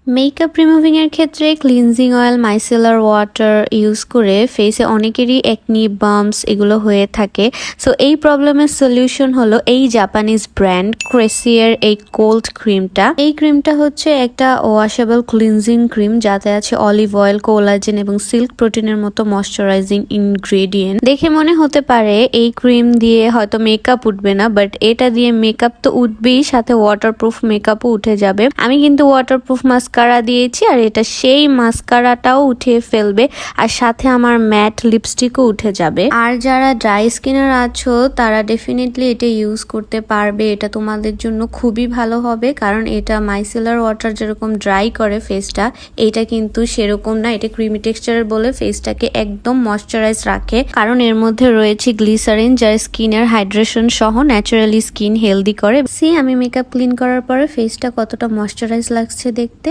Makeup removing এর ক্ষেত্রে cleansing oil, micellar water use করে ফেসে অনেকেরই একনি, বাম্পস এগুলো হয়ে থাকে। সো এই প্রবলেমের সলিউশন হলো এই জাপানিজ ব্র্যান্ড ক্রেসিয়ার এই কোল্ড ক্রিমটা। এই ক্রিমটা হচ্ছে একটা ওয়াশেবল ক্লিনজিং ক্রিম যাতে আছে অলিভ অয়েল, কোলাজেন এবং সিল্ক প্রোটিনের মতো ময়শ্চারাইজিং ইনগ্রেডিয়েন্ট। দেখে মনে হতে পারে এই ক্রিম দিয়ে হয়তো মেকআপ উঠবে না, বাট এটা দিয়ে মেকআপ তো উঠবেই, সাথে ওয়াটারপ্রুফ মেকআপও উঠে যাবে। আমি কিন্তু ওয়াটারপ্রুফ মাস্কারা দিয়েছি আর এটা সেই মাস্কারাটাও উঠিয়ে ফেলবে, আর সাথে আমার ম্যাট লিপস্টিকও উঠে যাবে। আর যারা ড্রাই স্কিনের আছো তারা ডেফিনেটলি এটা ইউজ করতে পারবে। এটা তোমাদের জন্য খুবই ভালো হবে, কারণ এটা মাইসেলার ওয়াটার যেরকম ড্রাই করে ফেসটা, এটা কিন্তু সেরকম না। এটা ক্রিমি টেক্সচারের বলে ফেসটাকে একদম ময়শ্চারাইজ রাখে, কারণ এর মধ্যে রয়েছে গ্লিসারিন যা স্কিনের হাইড্রেশন সহ ন্যাচারালি স্কিন হেলদি করে। আমি মেকআপ ক্লিন করার পরে ফেসটা কতটা ময়শ্চারাইজ লাগছে দেখতে।